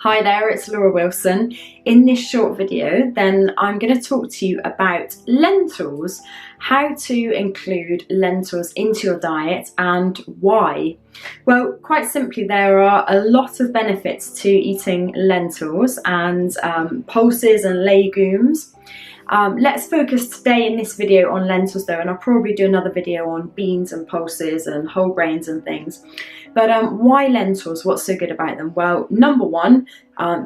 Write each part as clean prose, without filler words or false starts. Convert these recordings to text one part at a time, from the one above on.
Hi there, it's Laura Wilson. In this short video, then I'm going to talk to you about lentils, how to include lentils into your diet and why. Well, quite simply, there are a lot of benefits to eating lentils and pulses and legumes. Let's focus today in this video on lentils though, and I'll probably do another video on beans and pulses and whole grains and things. But why lentils? What's so good about them? Well, number one,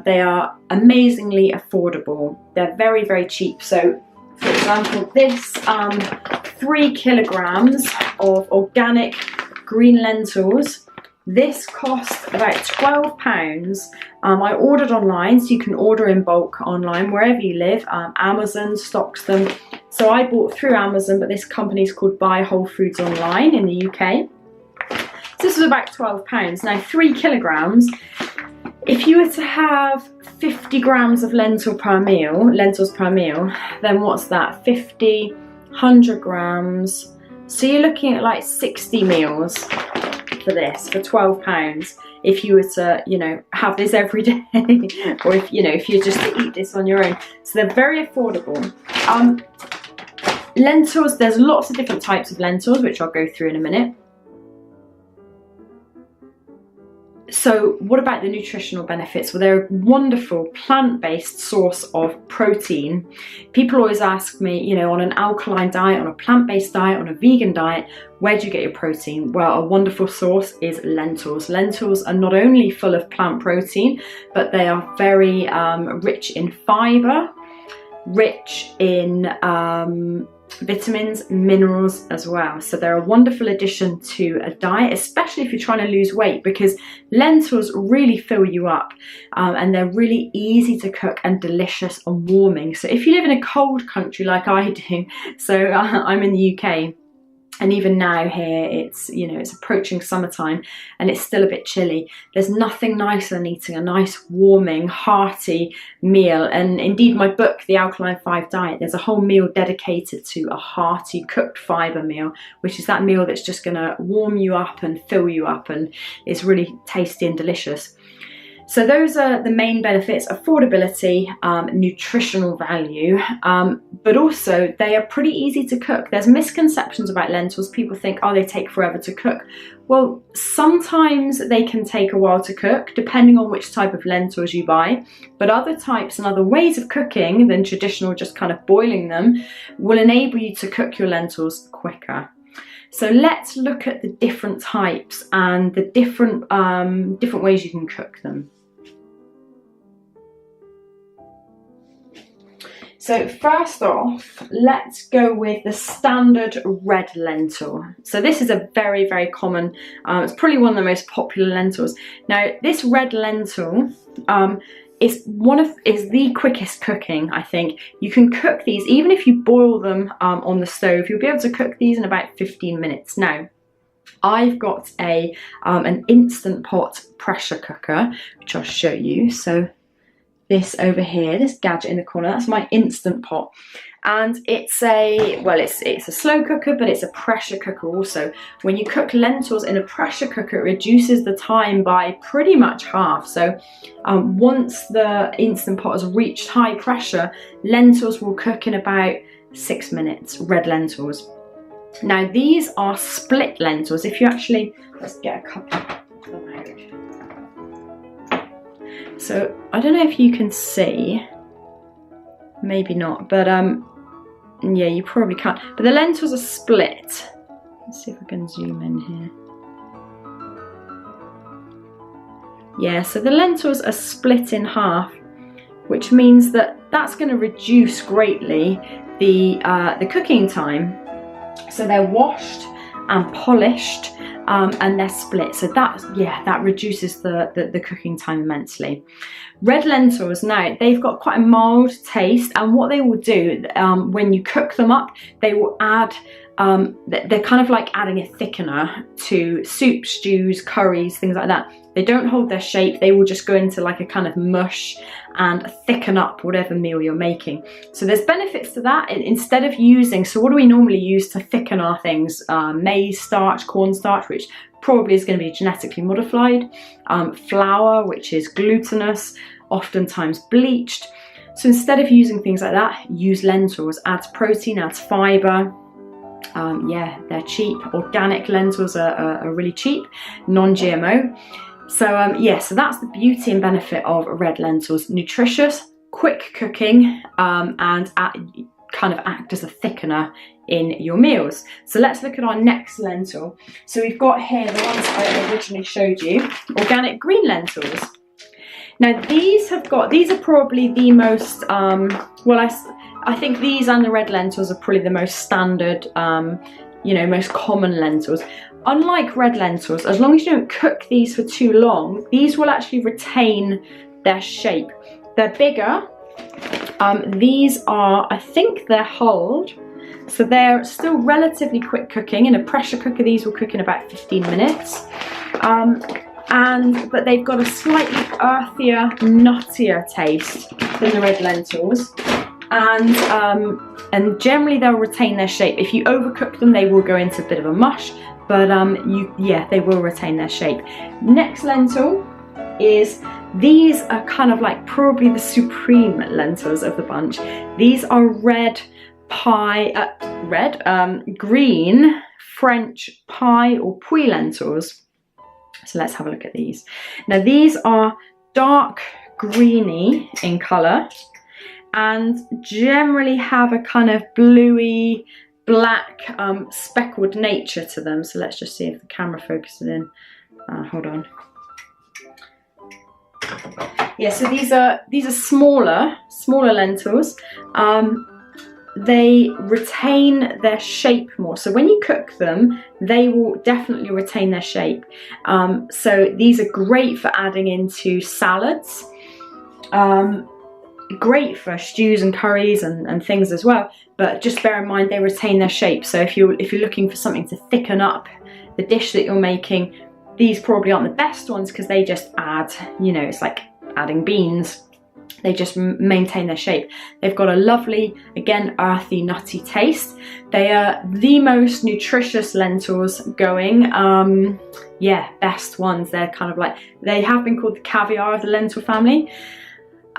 they are amazingly affordable. They're very, very cheap. So, for example, this 3 kilograms of organic green lentils, this cost about £12. I ordered online, so you can order in bulk online wherever you live. Amazon stocks them. So I bought through Amazon, but this company is called Buy Whole Foods Online in the UK. So this was about £12. Now 3 kilograms, if you were to have 50 grams of lentils per meal, then what's that? 50, 100 grams. So you're looking at like 60 meals for this, for £12. If you were to, have this every day, or if you're just to eat this on your own. So they're very affordable. Lentils, there's lots of different types of lentils, which I'll go through in a minute. So what about the nutritional benefits? Well, they're a wonderful plant-based source of protein. People always ask me, on an alkaline diet, on a plant-based diet, on a vegan diet, where do you get your protein? Well, a wonderful source is lentils. Lentils are not only full of plant protein, but they are very rich in fibre, rich in vitamins, minerals as well. So they're a wonderful addition to a diet, especially if you're trying to lose weight, because lentils really fill you up and they're really easy to cook and delicious and warming. So if you live in a cold country like I do, so I'm in the UK, and even now here it's approaching summertime and it's still a bit chilly. There's nothing nicer than eating a nice warming hearty meal. And indeed my book, The Alkaline 5 Diet, there's a whole meal dedicated to a hearty cooked fibre meal, which is that meal that's just going to warm you up and fill you up and is really tasty and delicious. So those are the main benefits: affordability, nutritional value, but also they are pretty easy to cook. There's misconceptions about lentils. People think, oh, they take forever to cook. Well, sometimes they can take a while to cook, depending on which type of lentils you buy. But other types and other ways of cooking than traditional, just kind of boiling them, will enable you to cook your lentils quicker. So let's look at the different types and the different ways you can cook them. So first off, let's go with the standard red lentil. So this is a very, very common, it's probably one of the most popular lentils. Now this red lentil is the quickest cooking, I think. You can cook these, even if you boil them on the stove, you'll be able to cook these in about 15 minutes. Now, I've got an Instant Pot pressure cooker, which I'll show you. So this over here, this gadget in the corner, that's my Instant Pot. And it's a slow cooker, but it's a pressure cooker also. When you cook lentils in a pressure cooker, it reduces the time by pretty much half. So once the Instant Pot has reached high pressure, lentils will cook in about 6 minutes, red lentils. Now these are split lentils. If you actually, let's get a couple of them out. So I don't know if you can see, maybe not, but yeah, you probably can't. But the lentils are split. Let's see if I can zoom in here. Yeah, so the lentils are split in half, which means that that's going to reduce greatly the cooking time. So they're washed and polished. And they're split, so that reduces the cooking time immensely. Red lentils, now they've got quite a mild taste, and what they will do when you cook them up, they will add, they're kind of like adding a thickener to soups, stews, curries, things like that. They don't hold their shape, they will just go into like a kind of mush and thicken up whatever meal you're making. So there's benefits to that. Instead of using, so what do we normally use to thicken our things? Maize starch, cornstarch, which probably is going to be genetically modified, flour, which is glutinous, oftentimes bleached. So instead of using things like that, use lentils. Adds protein, adds fibre. Yeah, they're cheap. Organic lentils are really cheap, non-GMO. So yeah, so that's the beauty and benefit of red lentils. Nutritious, quick cooking, and kind of act as a thickener in your meals. So let's look at our next lentil. So we've got here the ones I originally showed you, organic green lentils. Now these are probably the most, well, I think these and the red lentils are probably the most standard, you know, most common lentils. Unlike red lentils, as long as you don't cook these for too long, these will actually retain their shape. They're bigger. These are, I think they're hulled, so they're still relatively quick cooking. In a pressure cooker, these will cook in about 15 minutes. But they've got a slightly earthier, nuttier taste than the red lentils. And generally they'll retain their shape. If you overcook them, they will go into a bit of a mush, but yeah, they will retain their shape. Next lentil is, these are kind of like probably the supreme lentils of the bunch. These are green French pie or puy lentils. So let's have a look at these. Now these are dark greeny in colour and generally have a kind of bluey black speckled nature to them. So let's just see if the camera focuses in. Hold on. Yeah, so these are smaller lentils. They retain their shape more. So when you cook them, they will definitely retain their shape. So these are great for adding into salads. Great for stews and curries and things as well. But just bear in mind they retain their shape. So if you're looking for something to thicken up the dish that you're making, these probably aren't the best ones because they just add, you know, it's like adding beans. They just maintain their shape. They've got a lovely, again, earthy, nutty taste. They are the most nutritious lentils going. Yeah, best ones. They're kind of like, they have been called the caviar of the lentil family.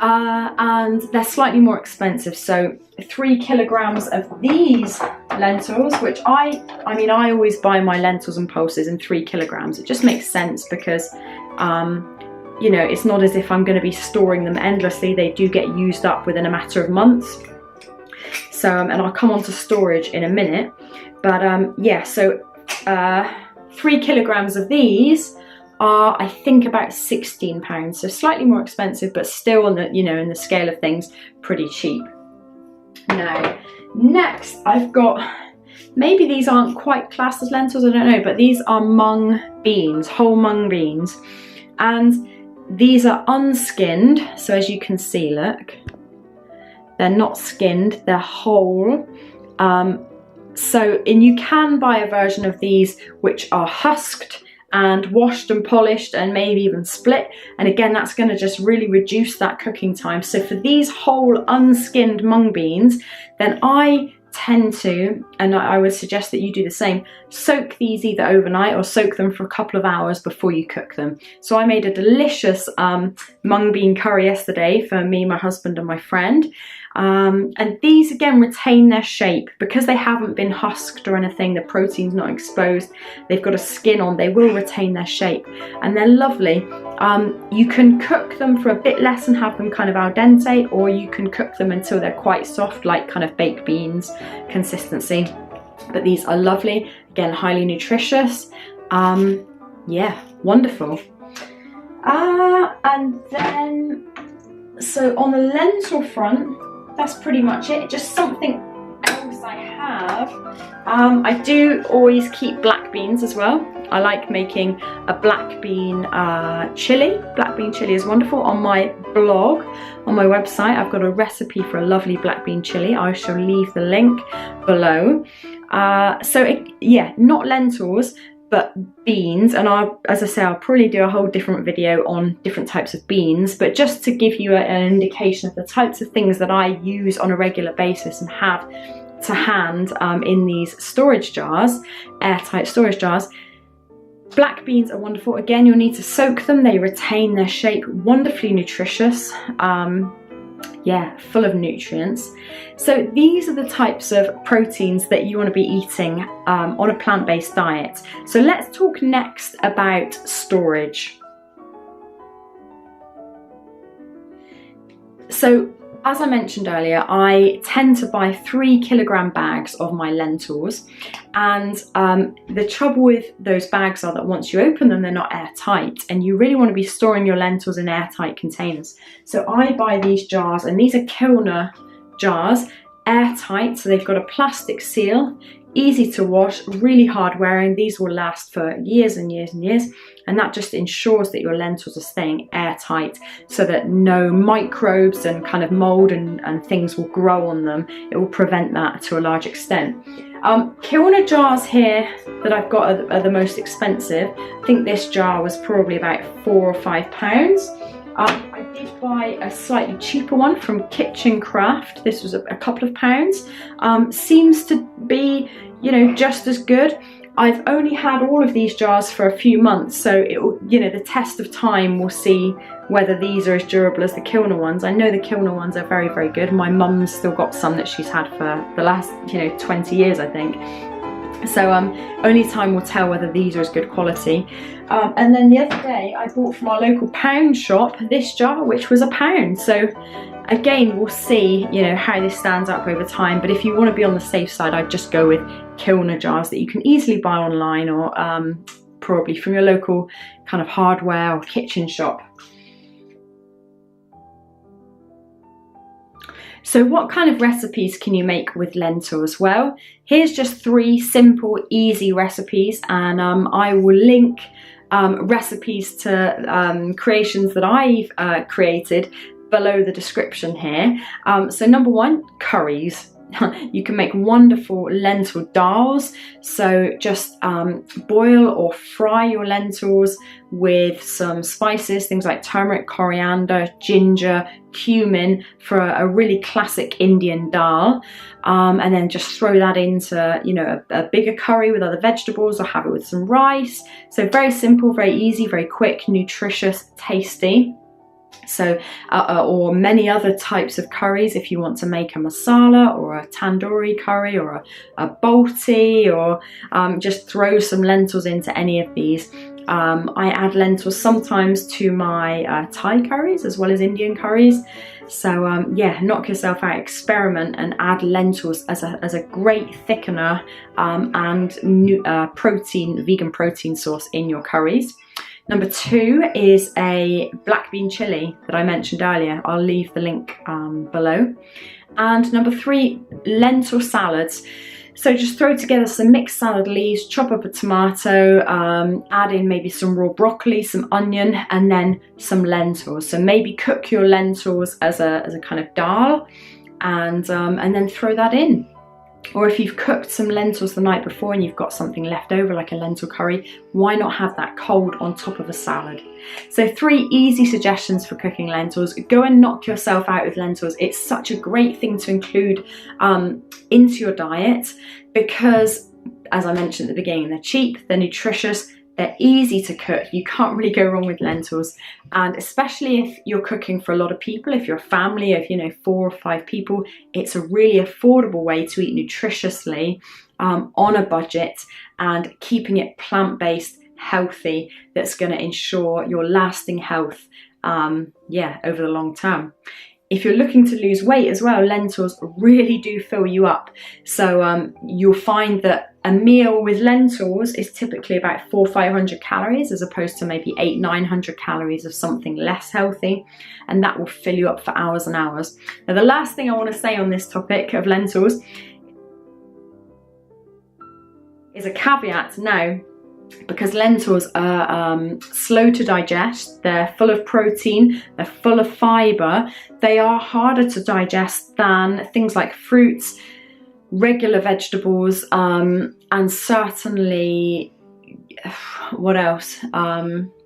And they're slightly more expensive. So 3 kilograms of these lentils, which I mean, I always buy my lentils and pulses in 3 kilograms. It just makes sense because, you know, it's not as if I'm going to be storing them endlessly. They do get used up within a matter of months. So, and I'll come on to storage in a minute. But yeah, so 3 kilograms of these are, I think, about £16. So slightly more expensive, but still on the, you know, in the scale of things, pretty cheap. Now, next I've got, maybe these aren't quite classed as lentils, I don't know, but these are mung beans, whole mung beans. And these are unskinned, so as you can see, look, they're not skinned, they're whole. And you can buy a version of these which are husked and washed and polished and maybe even split, and again that's going to just really reduce that cooking time. So for these whole unskinned mung beans, then I tend to, and I would suggest that you do the same, soak these either overnight or soak them for a couple of hours before you cook them. So I made a delicious mung bean curry yesterday for me, my husband and my friend. And these again retain their shape because they haven't been husked or anything. The protein's not exposed, they've got a skin on, they will retain their shape and they're lovely. You can cook them for a bit less and have them kind of al dente, or you can cook them until they're quite soft, like kind of baked beans consistency. But these are lovely, again highly nutritious. Yeah, wonderful. And then, so on the lentil front, that's pretty much it. Just something else I have. I do always keep black beans as well. I like making a black bean chili. Black bean chili is wonderful. On my blog, on my website, I've got a recipe for a lovely black bean chili. I shall leave the link below. Yeah, not lentils, but beans, and as I say, I'll probably do a whole different video on different types of beans, but just to give you an indication of the types of things that I use on a regular basis and have to hand in these storage jars, airtight storage jars. Black beans are wonderful. Again, you'll need to soak them. They retain their shape, wonderfully nutritious. Yeah, full of nutrients. So these are the types of proteins that you want to be eating on a plant-based diet. So let's talk next about storage. So as I mentioned earlier, I tend to buy 3 kilogram bags of my lentils, and the trouble with those bags are that once you open them, they're not airtight, and you really want to be storing your lentils in airtight containers. So I buy these jars, and these are Kilner jars, airtight, so they've got a plastic seal, easy to wash, really hard wearing. These will last for years and years and years, and that just ensures that your lentils are staying airtight so that no microbes and kind of mold and things will grow on them. It will prevent that to a large extent. Kilner jars here that I've got are the most expensive. I think this jar was probably about £4 or £5. I did buy a slightly cheaper one from Kitchen Craft. This was a couple of pounds. Seems to be, you know, just as good. I've only had all of these jars for a few months, so it will, you know, the test of time will see whether these are as durable as the Kilner ones. I know the Kilner ones are very, very good. My mum's still got some that she's had for the last, 20 years, I think. So only time will tell whether these are as good quality. And then the other day I bought from our local pound shop this jar, which was £1. So again, we'll see, how this stands up over time. But if you want to be on the safe side, I'd just go with Kilner jars that you can easily buy online, or probably from your local kind of hardware or kitchen shop. So what kind of recipes can you make with lentils? Well, here's just 3 simple, easy recipes, and I will link recipes to creations that I've created below the description here. So number 1, curries. You can make wonderful lentil dals. So just boil or fry your lentils with some spices, things like turmeric, coriander, ginger, cumin for a really classic Indian dal. And then just throw that into, a bigger curry with other vegetables, or have it with some rice. So very simple, very easy, very quick, nutritious, tasty. So, or many other types of curries if you want to make a masala or a tandoori curry or a bolti, or just throw some lentils into any of these. I add lentils sometimes to my Thai curries as well as Indian curries. So yeah, knock yourself out, experiment, and add lentils as a great thickener and vegan protein source in your curries. Number 2 is a black bean chili that I mentioned earlier. I'll leave the link below. And number 3, lentil salads. So just throw together some mixed salad leaves, chop up a tomato, add in maybe some raw broccoli, some onion, and then some lentils. So maybe cook your lentils as a kind of dal, and then throw that in. Or if you've cooked some lentils the night before and you've got something left over like a lentil curry, why not have that cold on top of a salad? So 3 easy suggestions for cooking lentils. Go and knock yourself out with lentils. It's such a great thing to include into your diet because, as I mentioned at the beginning, they're cheap, they're nutritious, they're easy to cook. You can't really go wrong with lentils. And especially if you're cooking for a lot of people, if you're a family of 4 or 5 people, it's a really affordable way to eat nutritiously on a budget and keeping it plant-based, healthy, that's going to ensure your lasting health over the long term. If you're looking to lose weight as well, lentils really do fill you up. So you'll find that a meal with lentils is typically about 400 or 500 calories as opposed to maybe 800-900 calories of something less healthy, and that will fill you up for hours and hours. Now, the last thing I want to say on this topic of lentils is a caveat now. Because lentils are slow to digest, they're full of protein, they're full of fibre, they are harder to digest than things like fruits, regular vegetables, and certainly what else?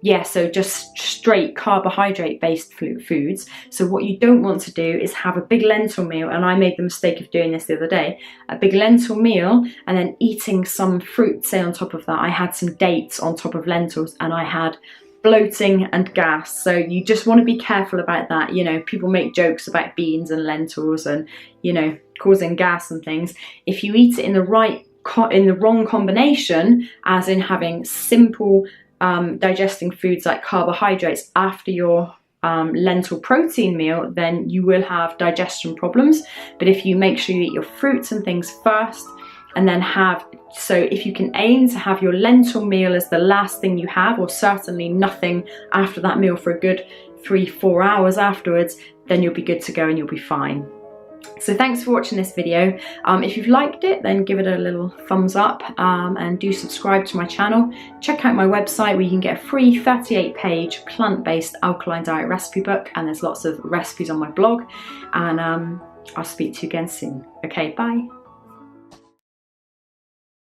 Yeah, so just straight carbohydrate based foods. So what you don't want to do is have a big lentil meal, and I made the mistake of doing this the other day, a big lentil meal and then eating some fruit, say, on top of that. I had some dates on top of lentils and I had bloating and gas. So you just want to be careful about that. You know, people make jokes about beans and lentils and, you know, causing gas and things. If you eat it in the wrong combination, as in having simple digesting foods like carbohydrates after your lentil protein meal, then you will have digestion problems. But if you make sure you eat your fruits and things first, and then so if you can aim to have your lentil meal as the last thing you have, or certainly nothing after that meal for a good 3-4 hours afterwards, then you'll be good to go and you'll be fine. So thanks for watching this video. If you've liked it, then give it a little thumbs up, and do subscribe to my channel. Check out my website where you can get a free 38-page plant-based alkaline diet recipe book, and there's lots of recipes on my blog, and I'll speak to you again soon. Okay, bye.